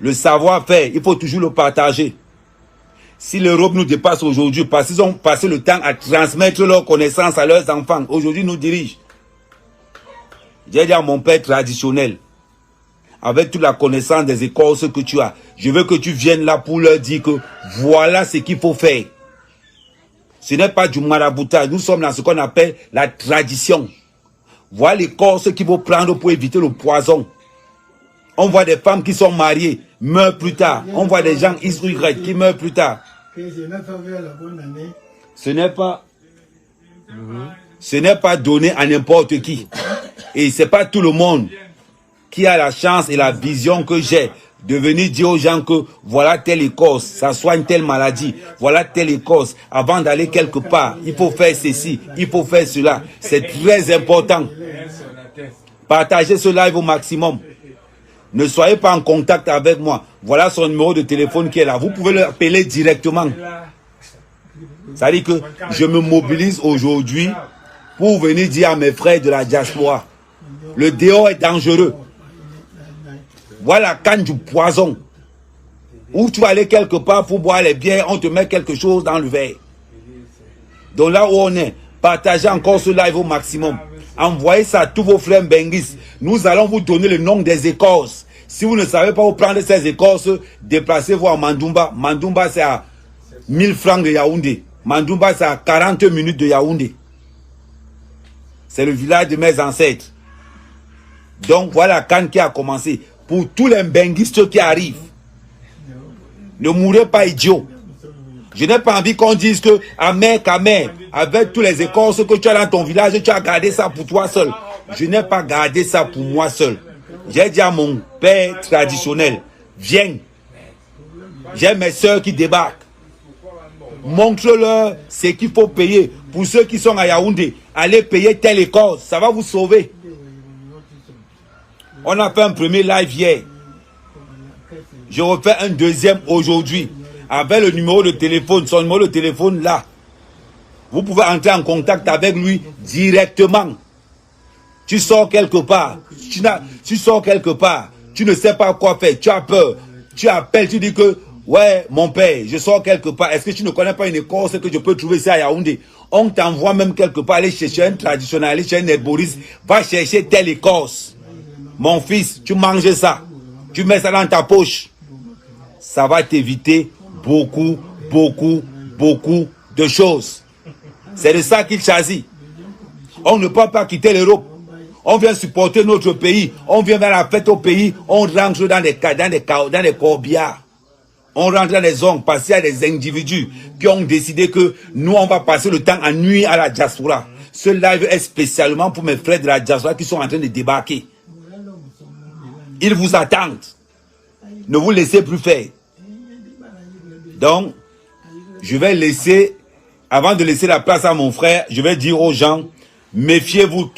Le savoir-faire, il faut toujours le partager. Si l'Europe nous dépasse aujourd'hui, parce qu'ils ont passé le temps à transmettre leurs connaissances à leurs enfants, aujourd'hui nous dirigent. J'ai dit à mon père traditionnel, avec toute la connaissance des écorces que tu as, je veux que tu viennes là pour leur dire que voilà ce qu'il faut faire. Ce n'est pas du maraboutage, nous sommes dans ce qu'on appelle la tradition. Voilà l'écorce qu'il faut prendre pour éviter le poison. On voit des femmes qui sont mariées, meurent plus tard. On voit des gens Y qui meurent plus tard. Ce n'est pas donné à n'importe qui. Et ce n'est pas tout le monde qui a la chance et la vision que j'ai de venir dire aux gens que voilà telle écorce, ça soigne telle maladie, voilà telle écorce. Avant d'aller quelque part, il faut faire ceci, il faut faire cela. C'est très important. Partagez ce live au maximum. Ne soyez pas en contact avec moi. Voilà son numéro de téléphone qui est là. Vous pouvez l'appeler directement. Ça dit que je me mobilise aujourd'hui pour venir dire à mes frères de la diaspora, le dehors est dangereux. Voilà la canne du poison. Ou tu vas aller quelque part pour boire les bières, on te met quelque chose dans le verre. Donc là où on est, partagez encore ce live au maximum. Envoyez ça à tous vos frères Benguis. Nous allons vous donner le nom des écorces. Si vous ne savez pas où prendre ces écorces, déplacez-vous à Mandoumba. Mandoumba, c'est à 1000 francs de Yaoundé. Mandoumba, c'est à 40 minutes de Yaoundé. C'est le village de mes ancêtres. Donc voilà la canne qui a commencé. Pour tous les benguistes qui arrivent, ne mourrez pas idiots. Je n'ai pas envie qu'on dise que Amer, avec tous les écorces que tu as dans ton village, tu as gardé ça pour toi seul. Je n'ai pas gardé ça pour moi seul. J'ai dit à mon père traditionnel, viens. J'ai mes soeurs qui débarquent. Montre-leur ce qu'il faut payer. Pour ceux qui sont à Yaoundé, allez payer telle écorce. Ça va vous sauver. On a fait un premier live hier. Je refais un deuxième aujourd'hui. Avec le numéro de téléphone, son numéro de téléphone là. Vous pouvez entrer en contact avec lui directement. Tu sors quelque part. Tu sors quelque part. Tu ne sais pas quoi faire. Tu as peur. Tu appelles, tu dis que ouais, mon père, je sors quelque part. Est-ce que tu ne connais pas une écorce que je peux trouver ici à Yaoundé? On t'envoie même quelque part aller chercher un traditionnaliste, un herboriste. Va chercher telle écorce. Mon fils, tu manges ça. Tu mets ça dans ta poche. Ça va t'éviter beaucoup de choses. C'est de ça qu'il s'agit. On ne peut pas quitter l'Europe. On vient supporter notre pays. On vient vers la fête au pays. On rentre dans des corbillards. On rentre dans des zones parce qu'il y a des individus qui ont décidé que nous, on va passer le temps à nuit à la diaspora. Ce live est spécialement pour mes frères de la diaspora qui sont en train de débarquer. Ils vous attendent. Ne vous laissez plus faire. Donc, je vais laisser, avant de laisser la place à mon frère, je vais dire aux gens, méfiez-vous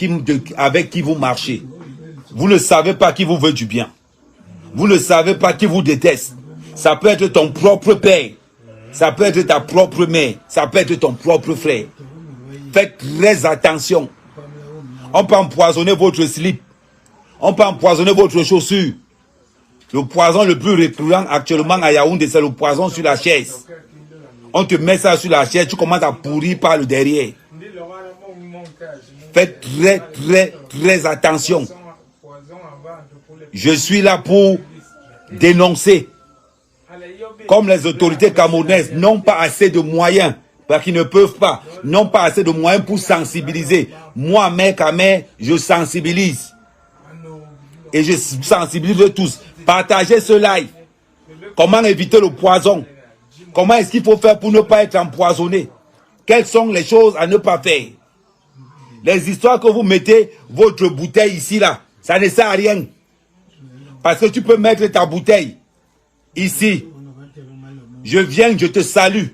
avec qui vous marchez. Vous ne savez pas qui vous veut du bien. Vous ne savez pas qui vous déteste. Ça peut être ton propre père. Ça peut être ta propre mère. Ça peut être ton propre frère. Faites très attention. On peut empoisonner votre slip. On peut empoisonner votre chaussure. Le poison le plus récurrent actuellement à Yaoundé, c'est le poison sur la chaise. On te met ça sur la chaise, tu commences à pourrir par le derrière. Faites très attention. Je suis là pour dénoncer. Comme les autorités camerounaises n'ont pas assez de moyens, parce qu'ils ne peuvent pas, n'ont pas assez de moyens pour sensibiliser. Moi, mec à mec, je sensibilise. Et je sensibilise tous. Partagez ce live. Comment éviter le poison? Comment est-ce qu'il faut faire pour ne pas être empoisonné? Quelles sont les choses à ne pas faire? Les histoires que vous mettez votre bouteille ici, là, ça ne sert à rien. Parce que tu peux mettre ta bouteille ici. Je viens, je te salue.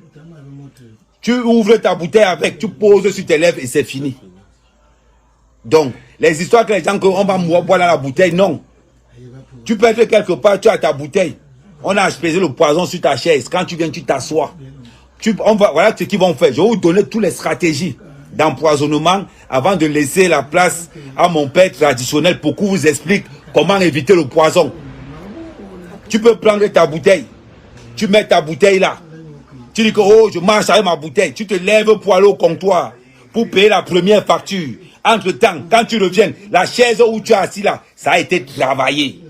Tu ouvres ta bouteille avec, tu poses sur tes lèvres et c'est fini. Donc, les histoires que les gens, on va boire dans la bouteille, non. Tu peux être quelque part, tu as ta bouteille. On a aspiré le poison sur ta chaise. Quand tu viens, tu t'assois. Voilà ce qu'ils vont faire. Je vais vous donner toutes les stratégies d'empoisonnement avant de laisser la place à mon père traditionnel pour qu'il vous explique comment éviter le poison. Tu peux prendre ta bouteille. Tu mets ta bouteille là. Tu dis que oh, je marche avec ma bouteille. Tu te lèves pour aller au comptoir, pour payer la première facture. Entre-temps, quand tu reviens, la chaise où tu es assis là, ça a été travaillé.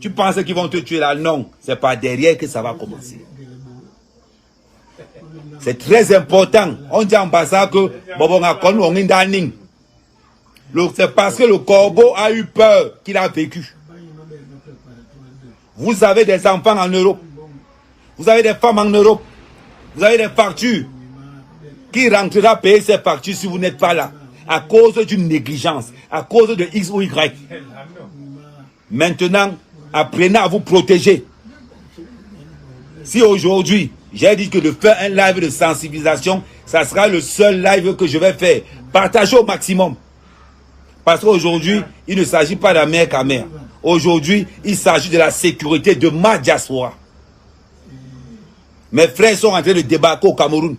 Tu penses qu'ils vont te tuer là? Non, c'est pas derrière que ça va commencer. C'est très important. On dit en passant que c'est parce que le corbeau a eu peur qu'il a vécu. Vous avez des enfants en Europe. Vous avez des femmes en Europe. Vous avez des factures. Qui rentrera payer ces factures si vous n'êtes pas là? À cause d'une négligence. À cause de X ou Y. Maintenant, apprenez à vous protéger. Si aujourd'hui, j'ai dit que de faire un live de sensibilisation, ça sera le seul live que je vais faire. Partagez au maximum. Parce qu'aujourd'hui, il ne s'agit pas d'Amer Kamer. Aujourd'hui, il s'agit de la sécurité de ma diaspora. Mes frères sont en train de débarquer au Cameroun.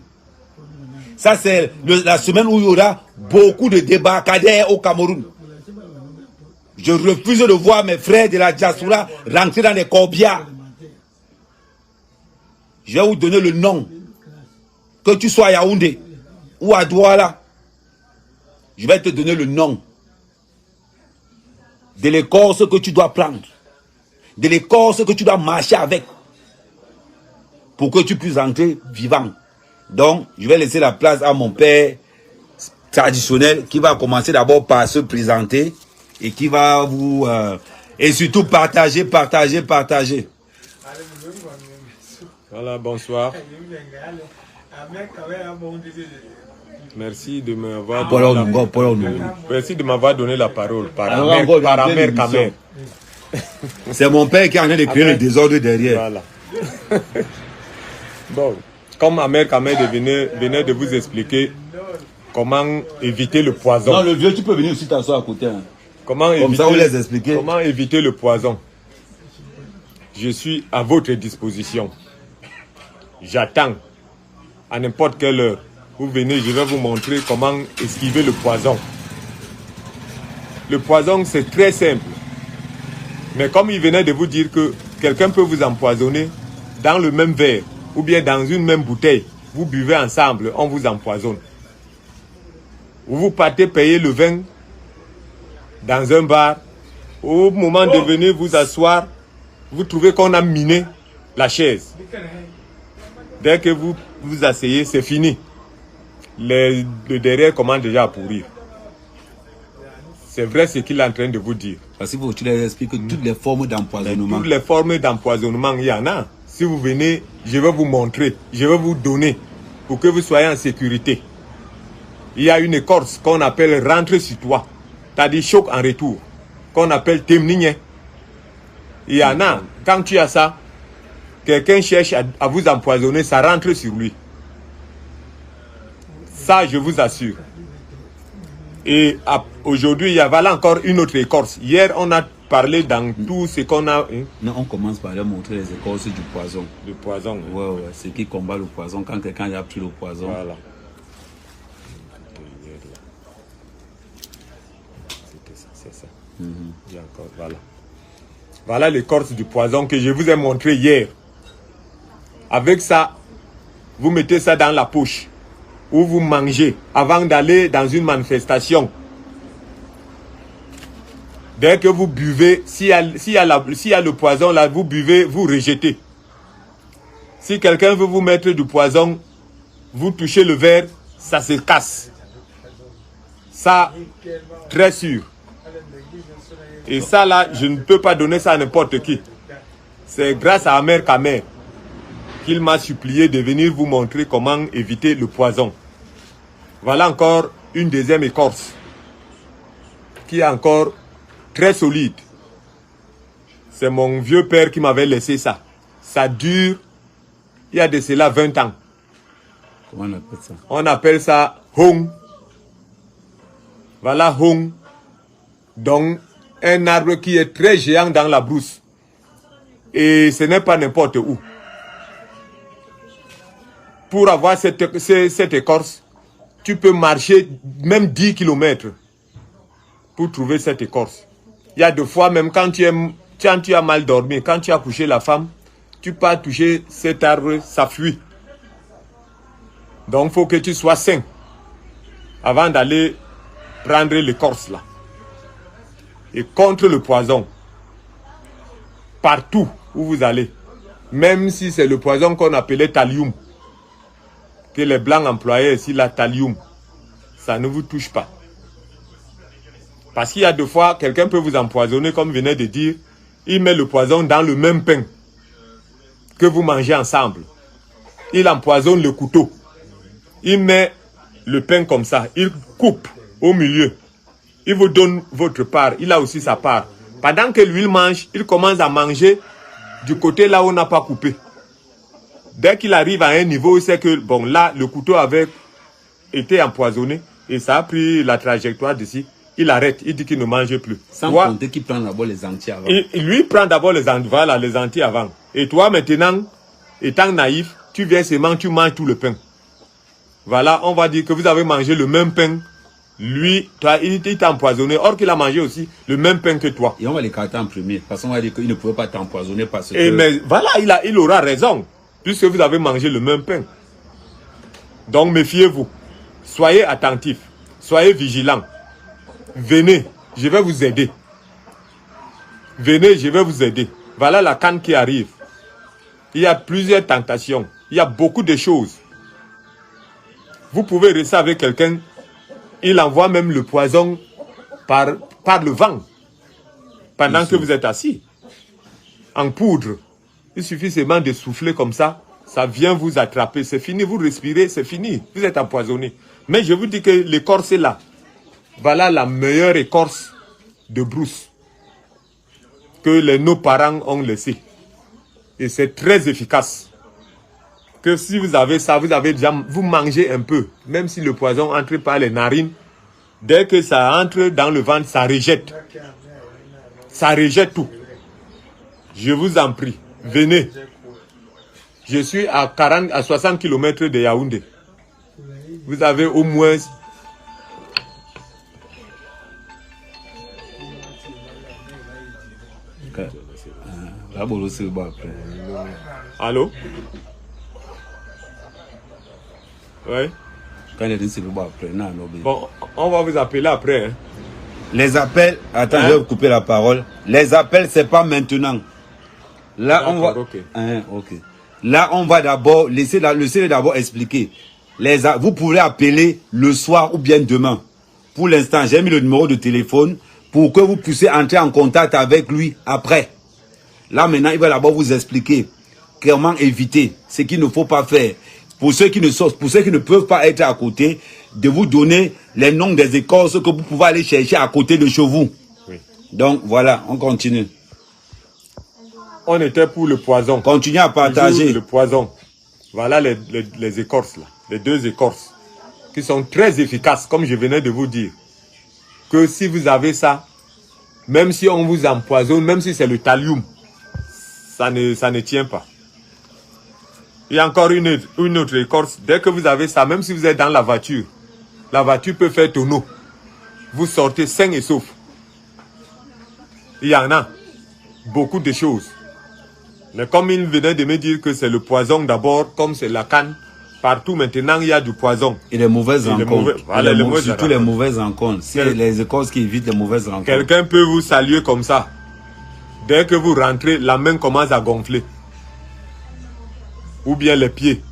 Ça, c'est la semaine où il y aura beaucoup de débarcadères au Cameroun. Je refuse de voir mes frères de la diaspora rentrer dans les corbières. Je vais vous donner le nom. Que tu sois à Yaoundé ou à Douala, je vais te donner le nom de l'écorce que tu dois prendre, de l'écorce que tu dois marcher avec, pour que tu puisses entrer vivant. Donc, je vais laisser la place à mon père traditionnel qui va commencer d'abord par se présenter et qui va vous... et surtout partager. Voilà, bonsoir. Merci de m'avoir donné la parole par Amer Kamer. C'est mon père qui est en train de créer le désordre derrière. Voilà. Bon, comme Amer Kamer venait de vous expliquer comment éviter le poison. Non, le vieux, tu peux venir aussi t'asseoir à côté. Hein. Comment éviter le poison. Je suis à votre disposition. J'attends à n'importe quelle heure. Vous venez, je vais vous montrer comment esquiver le poison. Le poison, c'est très simple. Mais comme il venait de vous dire que quelqu'un peut vous empoisonner dans le même verre ou bien dans une même bouteille, vous buvez ensemble, on vous empoisonne. Vous partez payer le vin dans un bar. Au moment de venir vous asseoir, vous trouvez qu'on a miné la chaise. Dès que vous vous asseyez, c'est fini. Le derrière commence déjà à pourrir. C'est vrai ce qu'il est en train de vous dire. Parce que tu leur expliques que toutes les formes d'empoisonnement. Toutes les formes d'empoisonnement, il y en a. Si vous venez, je vais vous montrer, je vais vous donner pour que vous soyez en sécurité. Il y a une écorce qu'on appelle rentre sur toi. C'est-à-dire choc en retour, qu'on appelle temnigne. Il y en a, quand tu as ça, quelqu'un cherche à vous empoisonner, ça rentre sur lui. Ça, je vous assure. Et aujourd'hui, il y avait encore une autre écorce. Hier, on a parlé dans tout ce qu'on a... Non, on commence par leur montrer les écorces du poison. Du poison. Ouais, c'est qui combat le poison. Quand quelqu'un a pris le poison. Voilà. C'est ça. Il y a encore, voilà. Voilà l'écorce du poison que je vous ai montré hier. Avec ça, vous mettez ça dans la poche. Où vous mangez avant d'aller dans une manifestation. Dès que vous buvez, s'il y a le poison là, vous buvez, vous rejetez. Si quelqu'un veut vous mettre du poison, vous touchez le verre, ça se casse. Ça, très sûr. Et ça là, je ne peux pas donner ça à n'importe qui. C'est grâce à Amer Kamer qu'il m'a supplié de venir vous montrer comment éviter le poison. Voilà encore une deuxième écorce qui est encore très solide. C'est mon vieux père qui m'avait laissé ça. Ça dure, il y a de cela 20 ans. Comment on appelle ça? On appelle ça hong. Voilà hong. Donc, un arbre qui est très géant dans la brousse. Et ce n'est pas n'importe où. Pour avoir cette écorce, tu peux marcher même 10 km pour trouver cette écorce. Il y a des fois, même quand tu es tu as mal dormi, quand tu as couché la femme, tu peux toucher cet arbre, ça fuit. Donc, il faut que tu sois sain avant d'aller prendre l'écorce là. Et contre le poison, partout où vous allez, même si c'est le poison qu'on appelait thallium, que les blancs employaient ici, la thallium, ça ne vous touche pas. Parce qu'il y a deux fois, quelqu'un peut vous empoisonner, comme venait de dire, il met le poison dans le même pain que vous mangez ensemble. Il empoisonne le couteau. Il met le pain comme ça, il coupe au milieu. Il vous donne votre part, il a aussi sa part. Pendant que lui il mange, il commence à manger du côté là où on n'a pas coupé. Dès qu'il arrive à un niveau, il sait que bon là, le couteau avait été empoisonné et ça a pris la trajectoire d'ici. Il arrête, il dit qu'il ne mange plus. Sans compter qu'il prend d'abord les entiers avant. Lui prend d'abord les entiers avant. Et toi maintenant, étant naïf, tu viens seulement, tu manges tout le pain. Voilà, on va dire que vous avez mangé le même pain. Lui, toi, il t'a empoisonné, or qu'il a mangé aussi le même pain que toi. Et on va l'écarter en premier, parce qu'on va dire qu'il ne pouvait pas t'empoisonner parce que... Mais voilà, il aura raison, puisque vous avez mangé le même pain. Donc méfiez-vous, soyez attentifs, soyez vigilants. Venez, je vais vous aider. Venez, je vais vous aider. Voilà la canne qui arrive. Il y a plusieurs tentations, il y a beaucoup de choses. Vous pouvez rester avec quelqu'un, il envoie même le poison par le vent, pendant que vous êtes assis, en poudre. Il suffit seulement de souffler comme ça, ça vient vous attraper, c'est fini, vous respirez, c'est fini, vous êtes empoisonné. Mais je vous dis que l'écorce est là. Voilà la meilleure écorce de brousse que nos parents ont laissée. Et c'est très efficace. Que si vous avez ça, vous mangez un peu, même si le poison entre par les narines, dès que ça entre dans le ventre, ça rejette. Ça rejette tout. Je vous en prie, venez. Je suis à 60 km de Yaoundé. Vous avez au moins... Allô? Oui. Bon, on va vous appeler après. Hein. Les appels, attends, je vais vous couper la parole. Les appels, c'est pas maintenant. Là, on va. Okay. Là, on va d'abord laisser d'abord expliquer. Vous pouvez appeler le soir ou bien demain. Pour l'instant, j'ai mis le numéro de téléphone pour que vous puissiez entrer en contact avec lui après. Là, maintenant, il va d'abord vous expliquer comment éviter ce qu'il ne faut pas faire. Pour ceux qui ne peuvent pas être à côté, de vous donner les noms des écorces que vous pouvez aller chercher à côté de chez vous. Oui. Donc, voilà, on continue. On était pour le poison. Continuez à partager. Le poison. Voilà les écorces, là. Les deux écorces. Qui sont très efficaces, comme je venais de vous dire. Que si vous avez ça, même si on vous empoisonne, même si c'est le thallium, ça ne tient pas. Il y a encore une autre écorce. Dès que vous avez ça, même si vous êtes dans la voiture peut faire tonneau. Vous sortez sain et sauf. Il y en a beaucoup de choses. Mais comme il venait de me dire que c'est le poison d'abord, comme c'est la canne, partout maintenant il y a du poison. Et les mauvaises rencontres. Surtout les mauvaises rencontres. C'est les écorces qui évitent les mauvaises rencontres. Quelqu'un peut vous saluer comme ça. Dès que vous rentrez, la main commence à gonfler. Ou bien les pieds.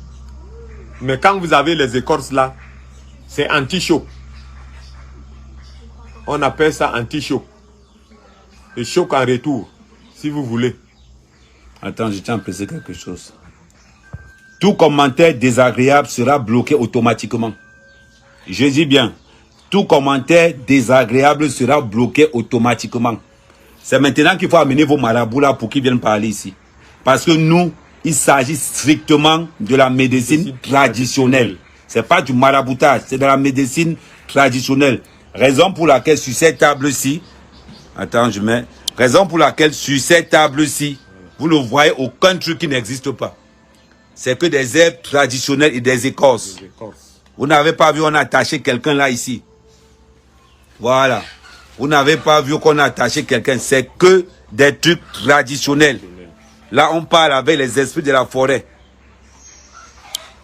Mais quand vous avez les écorces là, c'est anti-choc. On appelle ça anti-choc. Et choc en retour, si vous voulez. Attends, je tiens à préciser quelque chose. Tout commentaire désagréable sera bloqué automatiquement. Je dis bien, tout commentaire désagréable sera bloqué automatiquement. C'est maintenant qu'il faut amener vos marabouts là pour qu'ils viennent parler ici. Parce que nous, il s'agit strictement de la médecine traditionnelle. C'est pas du maraboutage, c'est de la médecine traditionnelle. Raison pour laquelle sur cette table-ci, attends, raison pour laquelle sur cette table-ci, vous ne voyez aucun truc qui n'existe pas. C'est que des herbes traditionnelles et des écorces. Vous n'avez pas vu, on a attaché quelqu'un là ici. Voilà. Vous n'avez pas vu qu'on a attaché quelqu'un. C'est que des trucs traditionnels. Là, on parle avec les esprits de la forêt.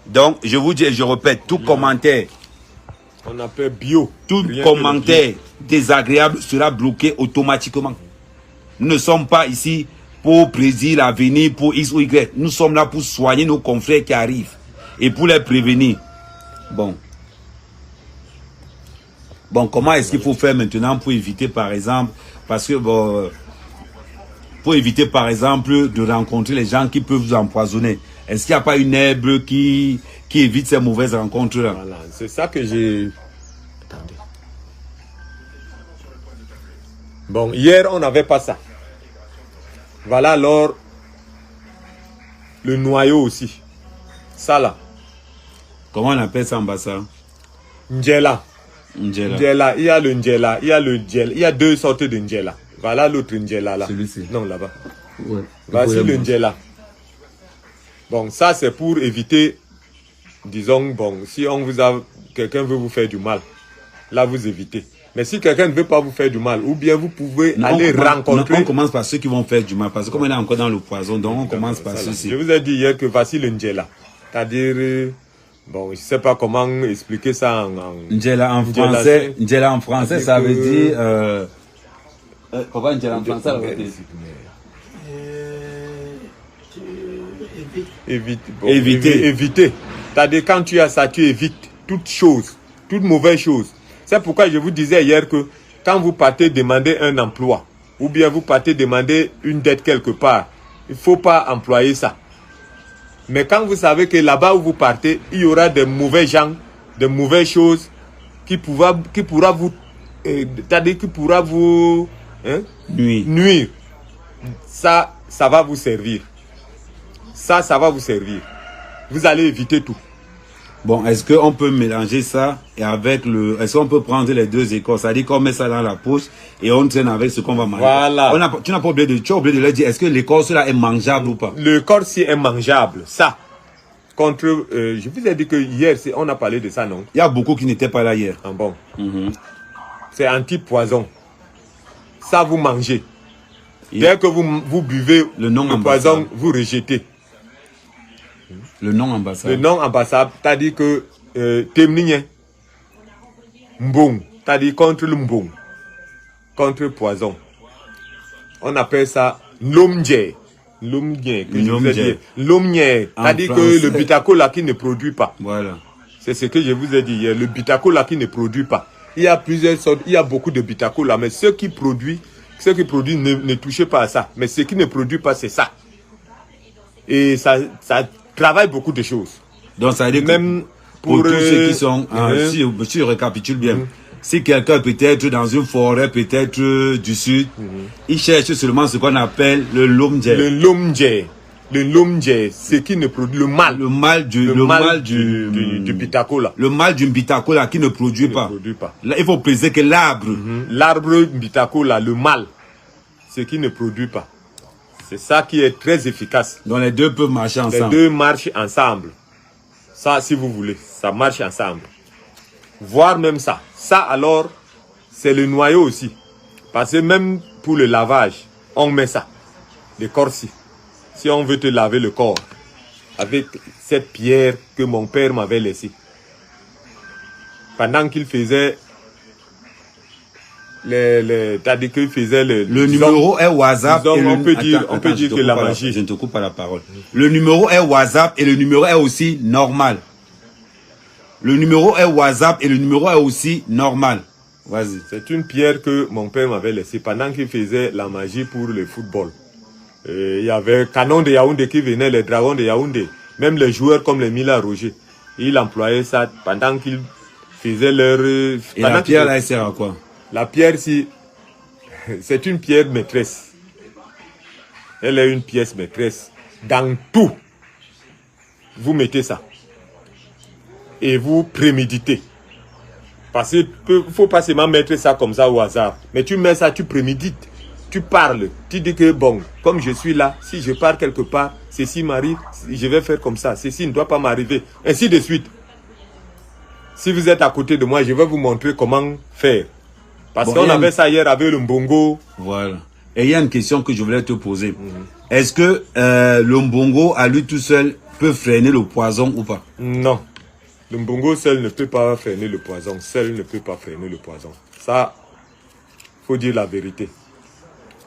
Donc, je vous dis et je répète, tout commentaire, on appelle bio. Tout commentaire désagréable sera bloqué automatiquement. Nous ne sommes pas ici pour prédire l'avenir pour X ou Y. Nous sommes là pour soigner nos confrères qui arrivent et pour les prévenir. Bon, comment est-ce qu'il faut faire maintenant pour éviter, par exemple, parce que pour éviter, par exemple, de rencontrer les gens qui peuvent vous empoisonner. Est-ce qu'il n'y a pas une herbe qui évite ces mauvaises rencontres-là? Voilà, c'est ça que j'ai... Attendez. Bon, hier, on n'avait pas ça. Voilà alors le noyau aussi. Ça là. Comment on appelle ça en bas ça? Njela. Njela. Njela. Il y a le Njela, il y a le Njela. Il y a deux sortes de Njela. Voilà l'autre Njela là. Celui-ci. Non, là-bas. Ouais. Voici le Njela. Bon, ça c'est pour éviter, disons, bon, si on vous a, quelqu'un veut vous faire du mal, là vous évitez. Mais si quelqu'un ne veut pas vous faire du mal, ou bien vous pouvez aller rencontrer... On commence par ceux qui vont faire du mal, parce que comme on est encore dans le poison, donc on commence par ceux-ci. Je vous ai dit hier que voici le Njela. C'est-à-dire, bon, je ne sais pas comment expliquer ça en... Njela en français, Njela en français, ça veut dire... Pourquoi Njela en français, ça veut dire... Éviter. C'est-à-dire quand tu as ça, tu évites toute chose, toute mauvaise chose. C'est pourquoi je vous disais hier que quand vous partez demander un emploi, ou bien vous partez demander une dette quelque part, il ne faut pas employer ça. Mais quand vous savez que là-bas où vous partez, il y aura des mauvais gens, des mauvaises choses qui pourra vous, c'est-à-dire qui pourra vous nuire. Ça va vous servir. Ça va vous servir. Vous allez éviter tout. Bon, est-ce qu'on peut mélanger ça et avec le... Est-ce qu'on peut prendre les deux écorces? C'est-à-dire qu'on met ça dans la poche et on traîne avec ce qu'on va manger. Voilà. Tu n'as pas oublié de leur dire, est-ce que l'écorce là est mangeable ou pas? L'écorce est mangeable. Ça. Contre... je vous ai dit que hier, on a parlé de ça, non? Il y a beaucoup qui n'étaient pas là hier. Ah bon. C'est anti-poison. Ça, vous mangez. Dès que vous buvez le poison, vous rejetez. Le non ambassade. Le non ambassade, c'est-à-dire que Temnien, Mbong, c'est-à-dire contre le Mbong, contre le poison. On appelle ça l'omnier. L'omnier, que je vous ai dit. L'omnier, c'est-à-dire que le bitacola qui ne produit pas. Voilà. C'est ce que je vous ai dit hier. Le bitacola qui ne produit pas. Il y a plusieurs sortes, il y a beaucoup de bitacola, mais ceux qui produisent ne touchez pas à ça. Mais ce qui ne produit pas, c'est ça. Et ça travaille beaucoup de choses. Donc ça veut dire même pour tous ceux qui sont... si je récapitule bien, si quelqu'un peut être dans une forêt, peut-être du sud, il cherche seulement ce qu'on appelle le lomdje. Le lomdje. Le lomdje, ce qui ne produit le mal. Le mal du bitacola. Le mal du bitacola qui ne produit pas. Là, il faut préciser que l'arbre. L'arbre bitacola, le mal, ce qui ne produit pas. C'est ça qui est très efficace. Donc les deux peuvent marcher ensemble. Les deux marchent ensemble. Ça, si vous voulez, ça marche ensemble. Voire même ça. Ça, alors, c'est le noyau aussi. Parce que même pour le lavage, on met ça. Les corps-ci. Si on veut te laver le corps, avec cette pierre que mon père m'avait laissée. Pendant qu'il faisait... T'as-dit qu'il faisait le numéro est WhatsApp. On peut dire que la magie. Je ne te coupe pas la parole. Le numéro est WhatsApp et le numéro est aussi normal. Le numéro est WhatsApp et le numéro est aussi normal. Vas-y. C'est une pierre que mon père m'avait laissée pendant qu'il faisait la magie pour le football. Il y avait Canon de Yaoundé qui venait, les Dragons de Yaoundé, même les joueurs comme les Mila Roger. Il employait ça pendant qu'ils faisaient leur... Et la pierre là, elle sert à quoi? La pierre, c'est une pierre maîtresse. Elle est une pièce maîtresse. Dans tout, vous mettez ça. Et vous préméditez. Parce qu'il ne faut pas seulement mettre ça comme ça au hasard. Mais tu mets ça, tu prémédites. Tu parles. Tu dis que bon, comme je suis là, si je pars quelque part, ceci m'arrive, je vais faire comme ça. Ceci ne doit pas m'arriver. Ainsi de suite. Si vous êtes à côté de moi, je vais vous montrer comment faire. Parce qu'on avait ça hier avec le mbongo. Voilà. Et il y a une question que je voulais te poser. Est-ce que le mbongo, à lui tout seul, peut freiner le poison ou pas? Non. Le mbongo seul ne peut pas freiner le poison. Seul ne peut pas freiner le poison. Ça, faut dire la vérité.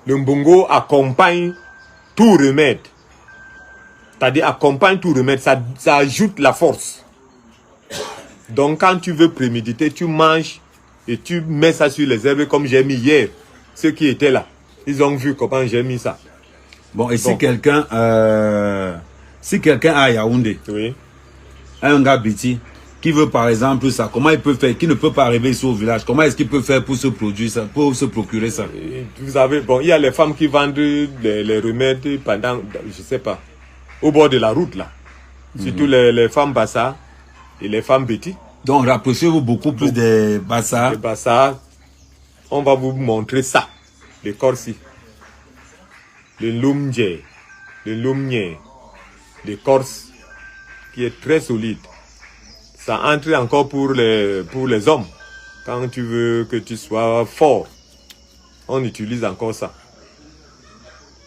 Le mbongo accompagne tout remède. C'est-à-dire accompagne tout remède. Ça ajoute la force. Donc quand tu veux préméditer, tu manges et tu mets ça sur les herbes comme j'ai mis hier. Ceux qui étaient là, ils ont vu comment j'ai mis ça. Bon, et si quelqu'un a Yaoundé, oui, un gars Biti, qui veut par exemple ça, comment il peut faire, qui ne peut pas arriver ici au village, comment est-ce qu'il peut faire pour se produire ça, pour se procurer ça? Vous savez, bon, il y a les femmes qui vendent les remèdes pendant, je sais pas, au bord de la route là. Surtout les femmes Bassa et les femmes Biti. Donc rapprochez-vous beaucoup plus des Bassa. Les Bassa, on va vous montrer ça, les Corsi, le Lumdje, le Lumnier, les Corses, qui est très solide. Ça entre encore pour les hommes. Quand tu veux que tu sois fort, on utilise encore ça.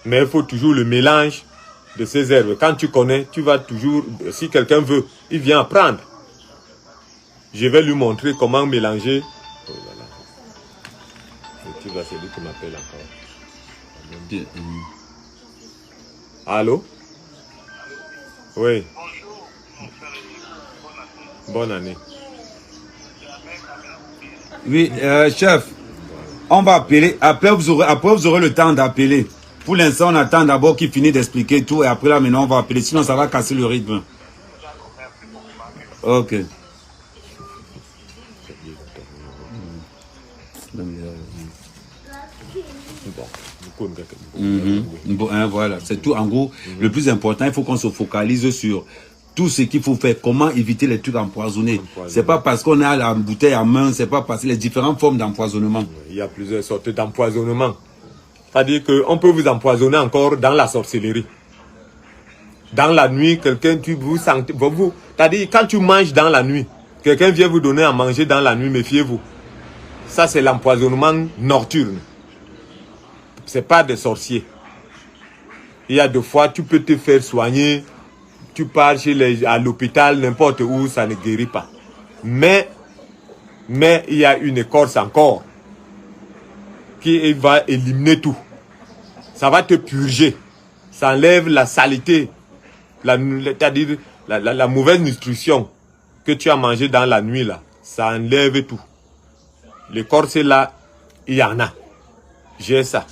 Mais il faut toujours le mélange de ces herbes. Quand tu connais, tu vas toujours, si quelqu'un veut, il vient apprendre. Je vais lui montrer comment mélanger. Oh là là. Tu vois, c'est lui qui m'appelle encore. Allô? Oui. Bonne année. Oui, chef, on va appeler. Après, vous aurez le temps d'appeler. Pour l'instant, on attend d'abord qu'il finisse d'expliquer tout et après là, maintenant, on va appeler. Sinon, ça va casser le rythme. Ok. Bon, hein, voilà, c'est tout. En gros, le plus important, il faut qu'on se focalise sur tout ce qu'il faut faire, comment éviter les trucs empoisonnés. C'est pas parce qu'on a la bouteille en main, c'est pas parce que les différentes formes d'empoisonnement. Il y a plusieurs sortes d'empoisonnement. C'est-à-dire qu'on peut vous empoisonner encore dans la sorcellerie. Dans la nuit, quelqu'un, c'est-à-dire quand tu manges dans la nuit, quelqu'un vient vous donner à manger dans la nuit, méfiez-vous. Ça, c'est l'empoisonnement nocturne. C'est pas des sorciers. Il y a des fois, tu peux te faire soigner. Tu pars à l'hôpital, n'importe où, ça ne guérit pas. Mais il y a une écorce encore qui va éliminer tout. Ça va te purger. Ça enlève la saleté, c'est-à-dire la mauvaise nutrition que tu as mangé dans la nuit là. Ça enlève tout. L'écorce là, il y en a. J'ai ça.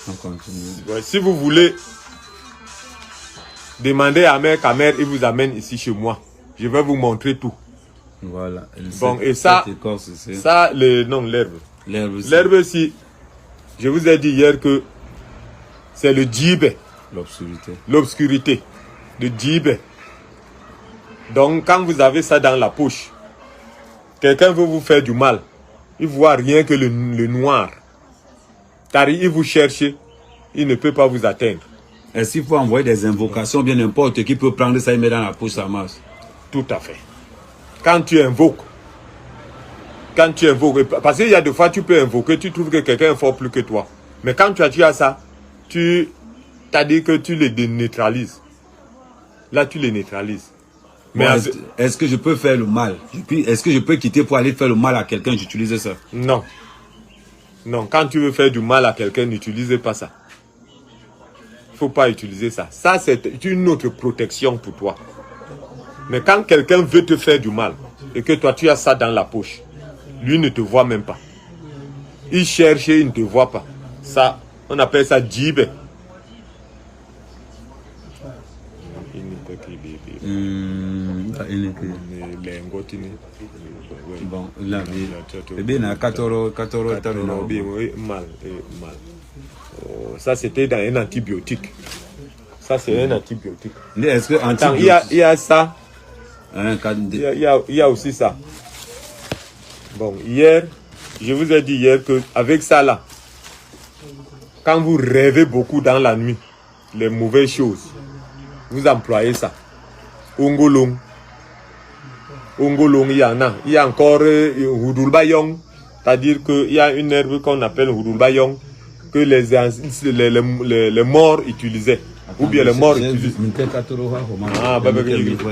On continue. Ouais, si vous voulez, demandez à Mère Kamer, il vous amène ici chez moi. Je vais vous montrer tout. Voilà. Bon, et ça, l'herbe. L'herbe, si, je vous ai dit hier que c'est le djibbe. L'obscurité. L'obscurité. Le djibbe. Donc, quand vous avez ça dans la poche, quelqu'un veut vous faire du mal. Il ne voit rien que le noir. Car il vous cherche, il ne peut pas vous atteindre. Est-ce qu'il faut envoyer des invocations, bien n'importe qui peut prendre ça et mettre dans la poche, ça marche? Tout à fait. Quand tu invoques, parce qu'il y a des fois tu peux invoquer, tu trouves que quelqu'un est fort plus que toi. Mais quand tu as ça, tu as dit que tu les neutralises. Là, tu les neutralises. Mais bon, est-ce que je peux faire le mal? Est-ce que je peux quitter pour aller faire le mal à quelqu'un? J'utilise ça? Non. Non, quand tu veux faire du mal à quelqu'un, n'utilise pas ça. Il ne faut pas utiliser ça. Ça, c'est une autre protection pour toi. Mais quand quelqu'un veut te faire du mal et que toi, tu as ça dans la poche, lui ne te voit même pas. Il cherche et il ne te voit pas. Ça, on appelle ça djibbe. Bon, là, bien, 14 mal. Ça, c'était dans un antibiotique. Ça, c'est un antibiotique. Est-ce que attends, il y a ça. Il y a aussi ça. Bon, hier, je vous ai dit hier qu'avec ça là, quand vous rêvez beaucoup dans la nuit, les mauvaises choses, vous employez ça. Ongolong. Ongolong, il y en a. Il y a encore Hudulbayong, c'est-à-dire qu'il y a une herbe qu'on appelle Hudulbayong, que les morts utilisaient. Ou bien les morts utilisaient. Ah,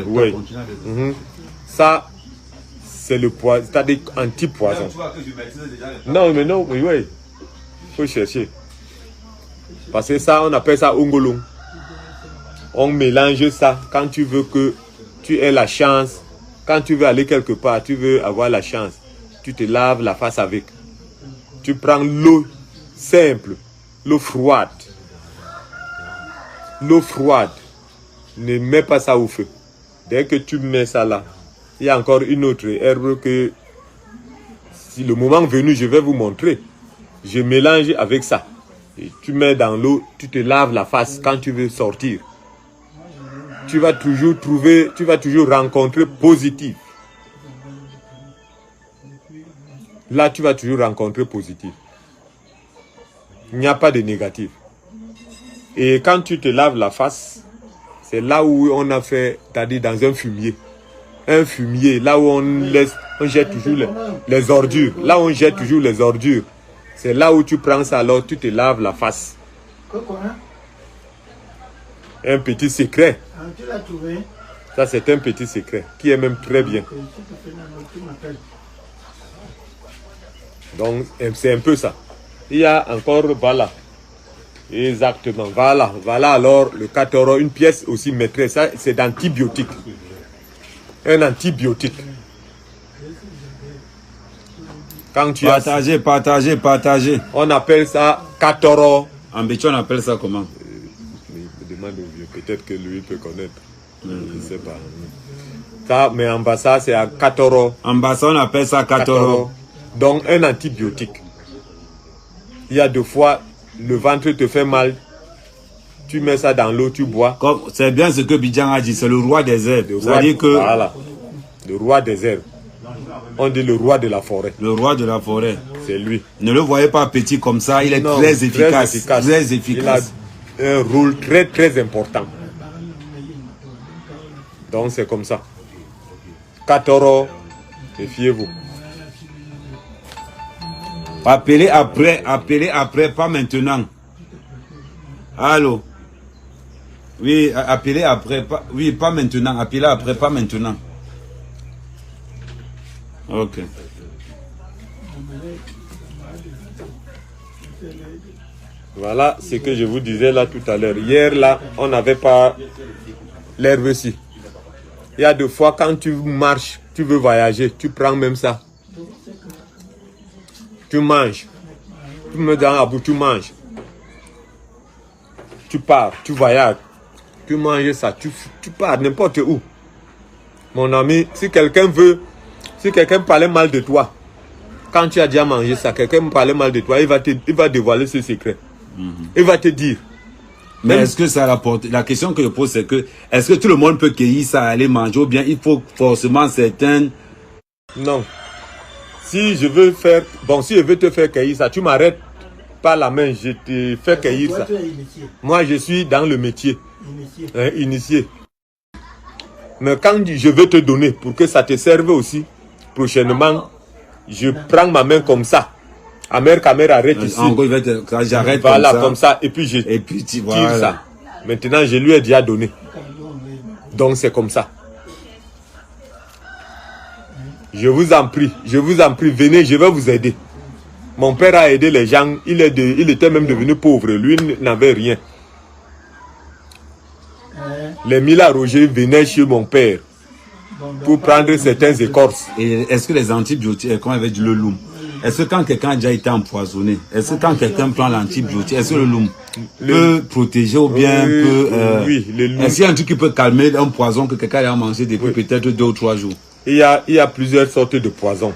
oui. Ça, c'est le poison, c'est-à-dire anti-poison. Non, mais non, oui. Il faut chercher. Parce que ça, on appelle ça Ongolong. On mélange ça quand tu veux que tu aies la chance. Quand tu veux aller quelque part, tu veux avoir la chance. Tu te laves la face avec. Tu prends l'eau simple, l'eau froide. L'eau froide. Ne mets pas ça au feu. Dès que tu mets ça là, il y a encore une autre herbe que, si le moment venu, je vais vous montrer. Je mélange avec ça. Et tu mets dans l'eau, tu te laves la face quand tu veux sortir. Tu vas toujours rencontrer positif. Là, tu vas toujours rencontrer positif. Il n'y a pas de négatif. Et quand tu te laves la face, c'est là où on a fait, c'est-à-dire dans un fumier. Un fumier, là où on jette toujours les ordures. Là où on jette toujours les ordures. C'est là où tu prends ça, alors tu te laves la face. Un petit secret. Tu l'as trouvé? Ça, c'est un petit secret qui est même très bien. Donc, c'est un peu ça. Il y a encore, voilà. Exactement, voilà. Voilà alors le 14, une pièce aussi maîtresse. Ça, c'est d'antibiotique. Un antibiotique. Quand tu Partagez. On appelle ça 14. En Béti, on appelle ça comment? Demande au vieux, peut-être que lui peut connaître. Je ne sais pas. Ça, mais en bas, ça, c'est à 14. En bas, on appelle ça 14. Donc, un antibiotique. Il y a 2 fois, le ventre te fait mal. Tu mets ça dans l'eau, tu bois. C'est bien ce que Bidjan a dit, c'est le roi des herbes. C'est-à-dire que... Voilà. Le roi des herbes. On dit le roi de la forêt. Le roi de la forêt. C'est lui. Ne le voyez pas petit comme ça, il est très efficace. Très efficace. Il a un rôle très très important. Donc c'est comme ça. 14, méfiez-vous. Appelez après, pas maintenant. Allô? Oui, appelez après, pas maintenant. Appelez après, pas maintenant. Ok. Voilà ce que je vous disais là tout à l'heure. Hier là, on n'avait pas l'herbe ici. Il y a 2 fois quand tu marches, tu veux voyager, tu prends même ça. Tu manges. Tu mets dans la bouche, tu manges. Tu pars, tu voyages. Tu manges ça, tu pars n'importe où. Mon ami, si quelqu'un parlait mal de toi, quand tu as déjà mangé ça, quelqu'un me parlait mal de toi, il va dévoiler ce secret. Il va te dire. Mais est-ce que ça rapporte? La question que je pose, c'est que est-ce que tout le monde peut cueillir ça, aller manger, ou bien il faut forcément certains? Non. Si je veux te faire cueillir ça, tu m'arrêtes pas la main, je te fais cueillir ça. Moi, je suis dans le métier. Initié. Mais quand je veux te donner, pour que ça te serve aussi, prochainement, je prends ma main comme ça. Amer caméra arrête ici. J'arrête voilà, comme ça. Et puis je tu tire ça. Maintenant, je lui ai déjà donné. Donc, c'est comme ça. Je vous en prie, venez, je vais vous aider. Mon père a aidé les gens, il était même devenu pauvre, lui n'avait rien. Les Mila Roger venaient chez mon père pour prendre certaines écorces. Et est-ce que les antibiotiques, comme avait dit le loum, est-ce que quand quelqu'un a déjà été empoisonné, est-ce que quand quelqu'un prend l'antibiotique, est-ce que le loum peut protéger ou bien oui, le loum. Est-ce qu'il y a un truc qui peut calmer un poison que quelqu'un a mangé depuis peut-être 2 ou 3 jours? Il y a plusieurs sortes de poisons.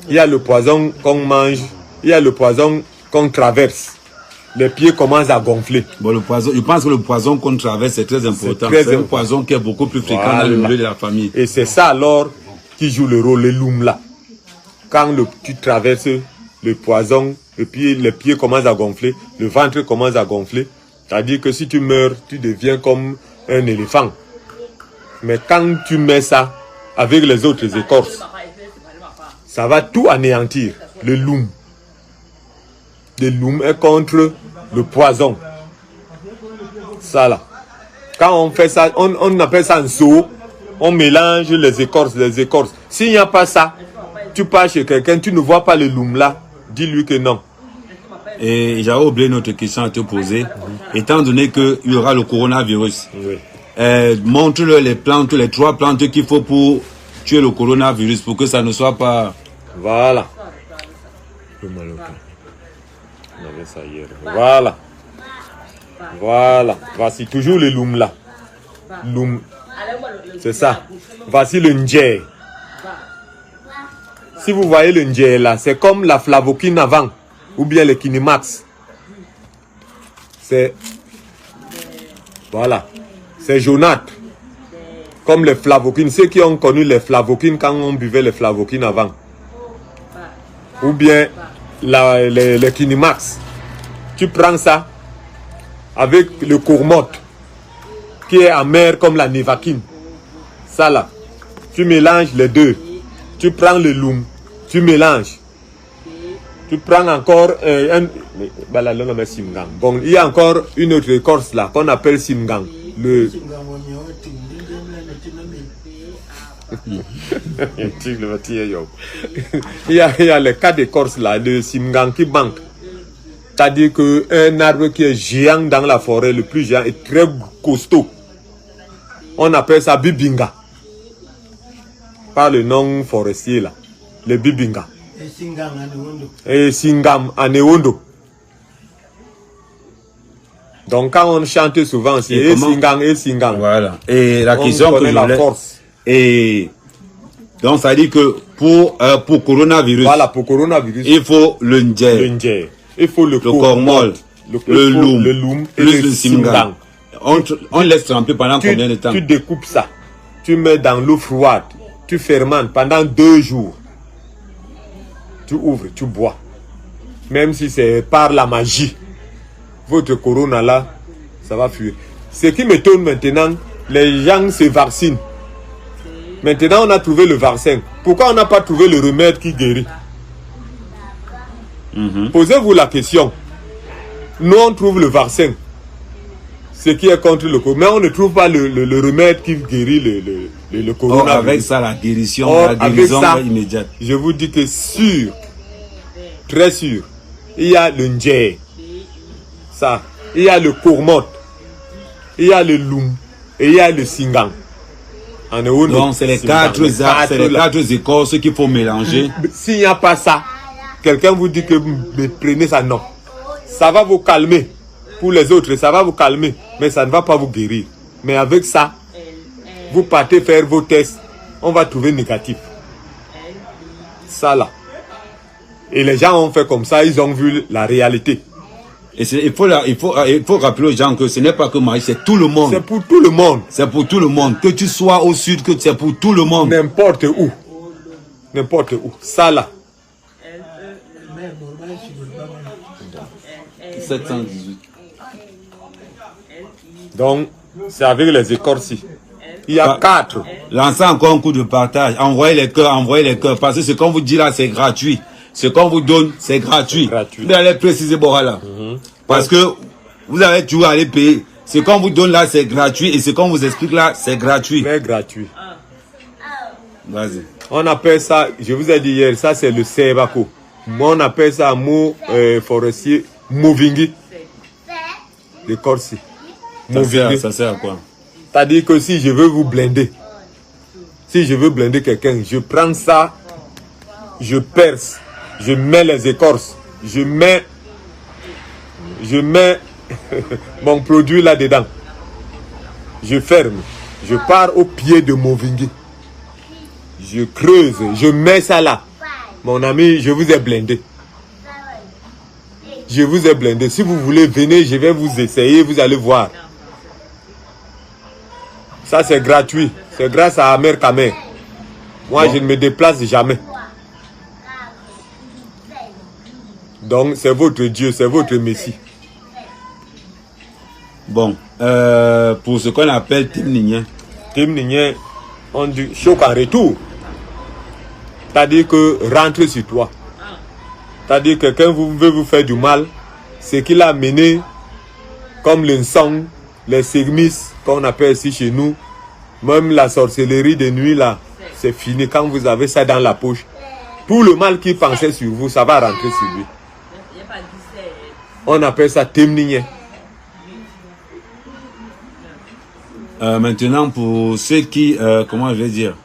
Il y a le poison qu'on mange, il y a le poison qu'on traverse. Les pieds commencent à gonfler. Bon, le poison, je pense que le poison qu'on traverse, c'est très important. C'est un poison qui est beaucoup plus fréquent dans le milieu de la famille. Et c'est ça alors qui joue le rôle, le loum là. Quand tu traverses le poison, et puis les pieds commencent à gonfler, le ventre commence à gonfler. C'est-à-dire que si tu meurs, tu deviens comme un éléphant. Mais quand tu mets ça, avec les autres écorces. Ça va tout anéantir. Le loum. Le loum est contre le poison. Ça là. Quand on fait ça, on appelle ça un zoo. On mélange les écorces. S'il n'y a pas ça, tu pars chez quelqu'un, tu ne vois pas le loum là, dis-lui que non. Et j'avais oublié notre question à te poser. Étant donné qu'il y aura le coronavirus, montre-le les plantes, les 3 plantes qu'il faut pour tuer le coronavirus, pour que ça ne soit pas... Voilà. On avait ça hier. Voilà. Voilà. Voici toujours le loum là. Loum. C'est ça. Voici le ndjé. Si vous voyez le ndjé là, c'est comme la flavoquine avant, ou bien le Kinimax. C'est... Voilà. C'est jaunâtre. Comme les flavoquines. Ceux qui ont connu les flavoquines quand on buvait les flavoquines avant. Ou bien les Kinimax. Tu prends ça avec le courmotte qui est amer comme la Nivaquine. Ça là. Tu mélanges les deux. Tu prends le loum. Tu mélanges. Tu prends encore bon, il y a encore une autre écorce là qu'on appelle simgang. Il y a les 4 écorces là de simgang qui manquent. C'est-à-dire qu'un arbre qui est géant dans la forêt, le plus géant, est très costaud. On appelle ça bibinga. Par le nom forestier là. Le bibinga. Et Singam Anewondo. Donc quand on chante souvent, c'est Singam. Voilà. Et la question que je la voulais... force. Et donc ça dit que pour coronavirus, voilà, pour coronavirus, il faut le ndjé. Il faut le cormol, le loum, plus le simgang. On laisse tremper pendant combien de temps? Tu découpes ça, tu mets dans l'eau froide, tu fermentes pendant 2 jours. Tu ouvres, tu bois. Même si c'est par la magie, votre corona là, ça va fuir. Ce qui m'étonne maintenant, les gens se vaccinent. Maintenant, on a trouvé le vaccin. Pourquoi on n'a pas trouvé le remède qui guérit? Posez-vous la question. Nous, on trouve le vaccin, ce qui est contre le corona, mais on ne trouve pas le remède qui guérit le coronavirus. Avec ça, la guérison immédiate. Je vous dis que sûr, très sûr, il y a le ndjé, ça, il y a le courmotte, il y a le loum, et il y a le singang. Donc, c'est les 4 écorces qu'il faut mélanger. S'il n'y a pas ça, quelqu'un vous dit que prenez ça, non. Ça va vous calmer. Pour les autres, ça va vous calmer, mais ça ne va pas vous guérir. Mais avec ça, vous partez faire vos tests, on va trouver négatif. Ça là. Et les gens ont fait comme ça, ils ont vu la réalité. Et il faut rappeler aux gens que ce n'est pas que Marie, c'est tout le monde. C'est pour tout le monde. C'est pour tout le monde. Que tu sois au sud, que c'est pour tout le monde. N'importe où. N'importe où. Ça là. 718. Donc, c'est avec les écorces. Il y a 4. Lancez encore un coup de partage. Envoyez les cœurs. Parce que ce qu'on vous dit là, c'est gratuit. Ce qu'on vous donne, c'est gratuit. Vous allez préciser, Borala. Parce que vous allez toujours aller payer. Ce qu'on vous donne là, c'est gratuit. Et ce qu'on vous explique là, c'est gratuit. Mais gratuit. Vas-y. On appelle ça, je vous ai dit hier, ça c'est le sebako. On appelle ça mot forestier, movingi. Le corsi. Ça sert à quoi? C'est-à-dire que si je veux vous blinder, si je veux blinder quelqu'un, je prends ça, je perce, je mets les écorces, je mets mon produit là-dedans. Je ferme, je pars au pied de Movingi. Je creuse, je mets ça là. Mon ami, je vous ai blindé. Je vous ai blindé. Si vous voulez, venez, je vais vous essayer, vous allez voir. Ça, c'est gratuit. C'est grâce à Amer Kamer. Moi, je ne me déplace jamais. Donc, c'est votre Dieu, c'est votre Messie. Bon, pour ce qu'on appelle Tim Nigné. Tim Nigné, on dit choc en retour. C'est-à-dire que rentre sur toi. C'est-à-dire que quelqu'un veut vous faire du mal, c'est qu'il a mené comme l'encens, les segmis qu'on appelle ici chez nous, même la sorcellerie de nuit là, c'est fini. Quand vous avez ça dans la poche, tout le mal qu'il pensait sur vous, ça va rentrer sur lui. On appelle ça temnier. Maintenant, pour ceux qui, comment je vais dire,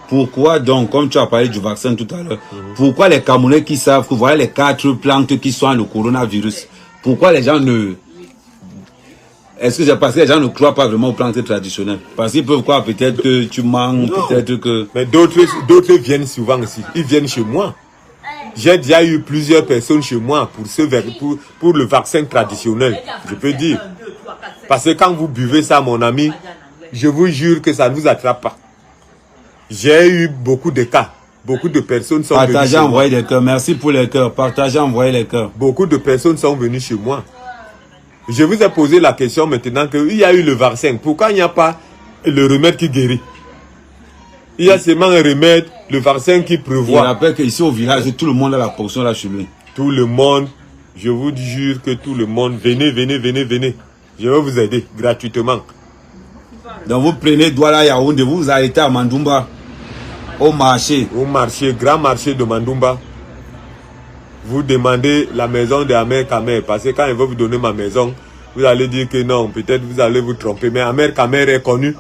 pourquoi donc, comme tu as parlé du vaccin tout à l'heure, pourquoi les Camerounais qui savent que voilà les 4 plantes qui soignent le coronavirus, pourquoi les gens ne... Est-ce que c'est parce que les gens ne croient pas vraiment aux plantes traditionnelles? Parce qu'ils peuvent croire peut-être que tu manques, peut-être que... Mais d'autres viennent souvent ici. Ils viennent chez moi. J'ai déjà eu plusieurs personnes chez moi pour le vaccin traditionnel, je peux dire. Parce que quand vous buvez ça, mon ami, je vous jure que ça ne vous attrape pas. J'ai eu beaucoup de cas. Beaucoup de personnes sont venues chez moi. Partagez, envoyez les cœurs. Merci pour les cœurs. Partagez, envoyez les cœurs. Beaucoup de personnes sont venues chez moi. Je vous ai posé la question maintenant qu'il y a eu le vaccin. Pourquoi il n'y a pas le remède qui guérit? Il y a seulement un remède, le vaccin qui prévoit. Je rappelle qu'ici au village, tout le monde a la portion là chez lui. Tout le monde, je vous jure que tout le monde, venez. Je vais vous aider gratuitement. Donc vous prenez Douala Yaoundé, vous arrêtez à Mandoumba, au marché. Au marché, grand marché de Mandoumba. Vous demandez la maison de Amer Kamer. Parce que quand il va vous donner ma maison, vous allez dire que non, peut-être vous allez vous tromper. Mais Amer Kamer est connu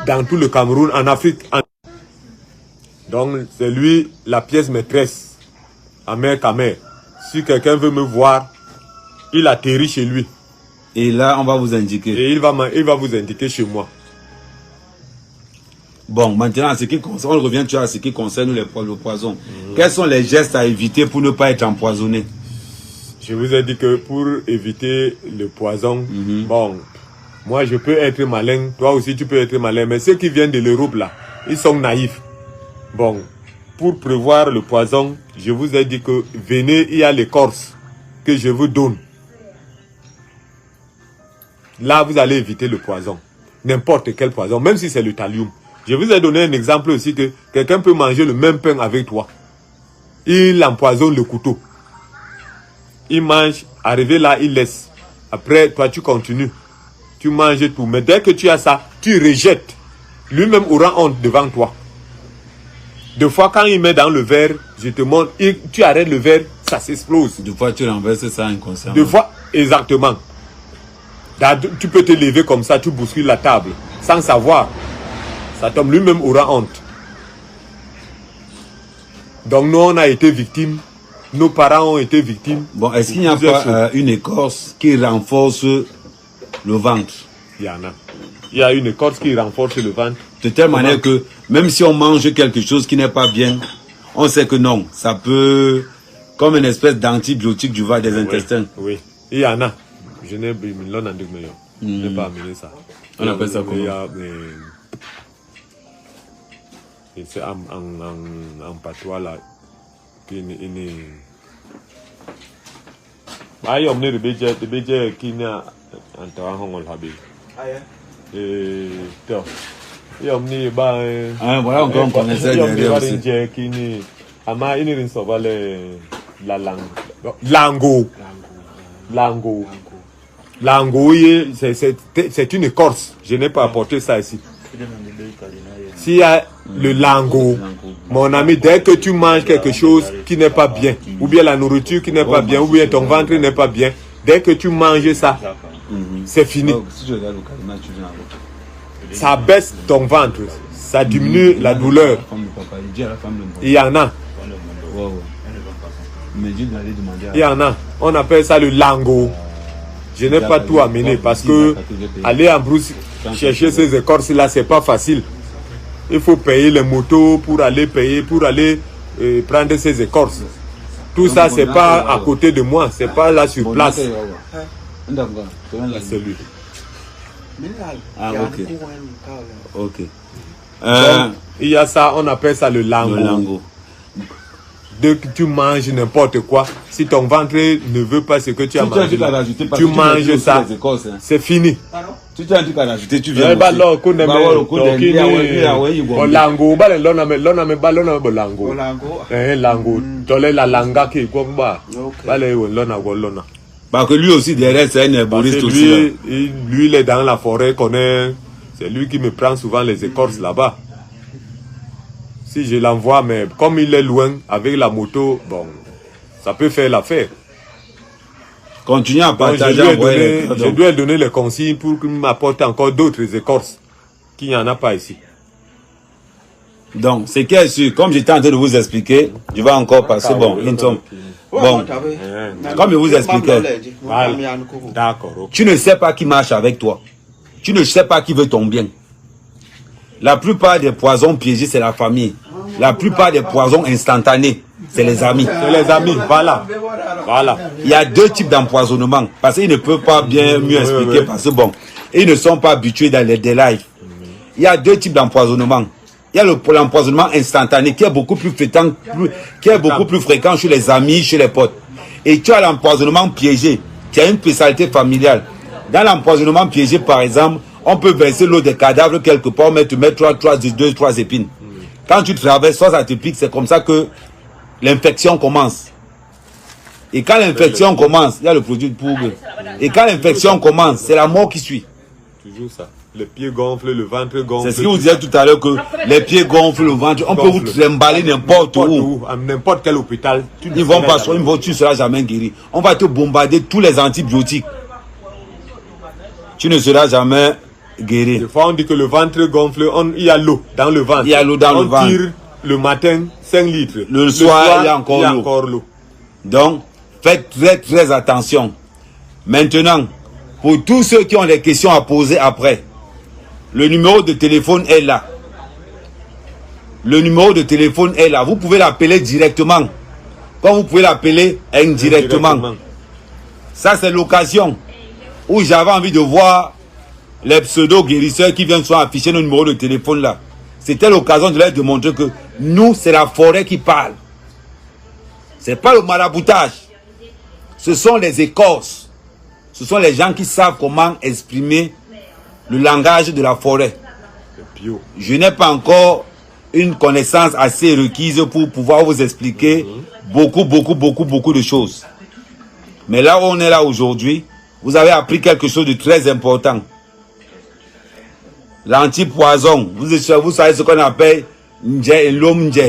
dans tout le Cameroun, en Afrique. Donc c'est lui la pièce maîtresse. Amer Kamer. Si quelqu'un veut me voir, il atterrit chez lui. Et là, on va vous indiquer. Et il va vous indiquer chez moi. Bon, maintenant, on revient à ce qui concerne le poison. Quels sont les gestes à éviter pour ne pas être empoisonné? Je vous ai dit que pour éviter le poison, bon, moi je peux être malin, toi aussi tu peux être malin, mais ceux qui viennent de l'Europe là, ils sont naïfs. Bon, pour prévoir le poison, je vous ai dit que venez, il y a l'écorce que je vous donne. Là, vous allez éviter le poison. N'importe quel poison, même si c'est le thallium. Je vous ai donné un exemple aussi que quelqu'un peut manger le même pain avec toi. Il empoisonne le couteau. Il mange, arrivé là, il laisse. Après, toi, tu continues. Tu manges tout. Mais dès que tu as ça, tu rejettes. Lui-même aura honte devant toi. Deux fois, quand il met dans le verre, je te montre, tu arrêtes le verre, ça s'explose. Deux fois, tu renverses ça inconsciemment. Deux fois, exactement. Tu peux te lever comme ça, tu bouscules la table, sans savoir. Cet homme lui-même aura honte. Donc nous, on a été victimes. Nos parents ont été victimes. Bon, est-ce qu'il n'y a pas une écorce qui renforce le ventre? Il y en a. Il y a une écorce qui renforce le ventre. De telle manière que même si on mange quelque chose qui n'est pas bien, on sait que non, ça peut, comme une espèce d'antibiotique du des intestins. Oui, il y en a. Je n'ai pas amené ça. On appelle ça comment? C'est en patois là. Voilà, encore on connaissait derrière aussi. Lango, c'est une écorce. Je n'ai pas apporté ça ici. S'il y a le lango, mon ami, dès que tu manges quelque chose qui n'est pas bien, ou bien la nourriture qui n'est pas bien, ou bien ton ventre n'est pas bien, dès que tu manges ça, c'est fini. Ça baisse ton ventre, ça diminue la douleur. Il y en a. Il y en a. On appelle ça le lango. Je n'ai pas tout amené parce que aller en brousse chercher ces écorces là, c'est pas facile. Il faut payer les motos pour aller prendre ces écorces. Tout ça, c'est pas à côté de moi, c'est pas là sur place. C'est lui. Ah, ok. Ok. Donc, il y a ça, on appelle ça le lango. dès que tu manges n'importe quoi, si ton ventre ne veut pas ce que tu as mangé, tu manges ça, c'est fini. Tu as un truc à rajouter, tu viens. Parce que lui aussi derrière c'est un herboriste aussi. Lui il est dans la forêt, c'est lui qui me prend souvent les écorces là-bas. Si je l'envoie, mais comme il est loin avec la moto, bon, ça peut faire l'affaire. Continue à partager. Je dois donner les consignes pour qu'il m'apporte encore d'autres écorces qu'il n'y en a pas ici. Donc, c'est qu'est sûr, comme j'étais en train de vous expliquer, je vais encore passer. Bon, bon, comme je vous expliquais, d'accord. Tu ne sais pas qui marche avec toi. Tu ne sais pas qui veut ton bien. La plupart des poisons piégés, c'est la famille. La plupart des poisons instantanés, c'est les amis. C'est les amis, voilà. Voilà. Il y a deux types d'empoisonnement. Parce qu'ils ne peuvent pas bien mieux expliquer. Parce que bon, ils ne sont pas habitués dans les lives. Il y a deux types d'empoisonnement. Il y a l'empoisonnement instantané qui est beaucoup plus fréquent chez les amis, chez les potes. Et tu as l'empoisonnement piégé, qui a une spécialité familiale. Dans l'empoisonnement piégé, par exemple, on peut verser l'eau des cadavres quelque part, mais tu mets 3 épines. Quand tu traverses, soit ça te pique, c'est comme ça que l'infection commence. Et quand l'infection commence, il y a le produit de poudre. Et quand l'infection commence, c'est la mort qui suit. Toujours ça. Les pieds gonflent, le ventre gonfle. C'est ce que vous disiez tout à l'heure, que les pieds gonflent, le ventre. On peut vous trimballer n'importe où. À n'importe quel hôpital. Tu ne seras jamais guéri. On va te bombarder tous les antibiotiques. Tu ne seras jamais guéri. Des fois, on dit que le ventre gonfle, il y a l'eau dans le ventre. Il y a l'eau dans le ventre. On tire le matin 5 litres. Le soir, il y a encore l'eau. Donc, faites très attention. Maintenant, pour tous ceux qui ont des questions à poser après, le numéro de téléphone est là. Le numéro de téléphone est là. Vous pouvez l'appeler directement. Comme vous pouvez l'appeler indirectement. Ça, c'est l'occasion où j'avais envie de voir les pseudo-guérisseurs qui viennent soit afficher nos numéros de téléphone là. C'était l'occasion de leur démontrer que nous, c'est la forêt qui parle. Ce n'est pas le maraboutage. Ce sont les écorces. Ce sont les gens qui savent comment exprimer le langage de la forêt. Je n'ai pas encore une connaissance assez requise pour pouvoir vous expliquer beaucoup de choses. Mais là où on est là aujourd'hui, vous avez appris quelque chose de très important. L'antipoison. Vous savez ce qu'on appelle l'omnje.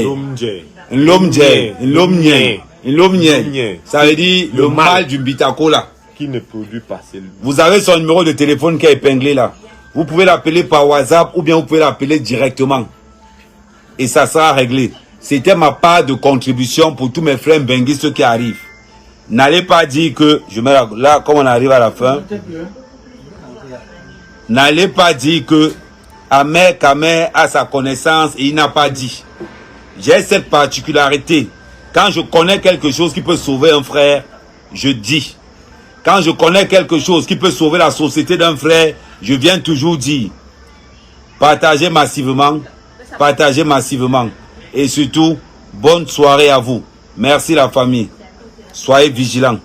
Ça veut dire le mal du bitacola. Qui ne produit pas. Vous avez son numéro de téléphone qui est épinglé là. Vous pouvez l'appeler par WhatsApp ou bien vous pouvez l'appeler directement. Et ça sera réglé. C'était ma part de contribution pour tous mes frères benguistes qui arrivent. N'allez pas dire que, je mets là, comme on arrive à la fin, n'allez pas dire que Ahmed Kamer a sa connaissance et il n'a pas dit. J'ai cette particularité. Quand je connais quelque chose qui peut sauver un frère, je dis. Quand je connais quelque chose qui peut sauver la société d'un frère, je viens toujours dire. Partagez massivement. Partagez massivement. Et surtout, bonne soirée à vous. Merci la famille. Soyez vigilants.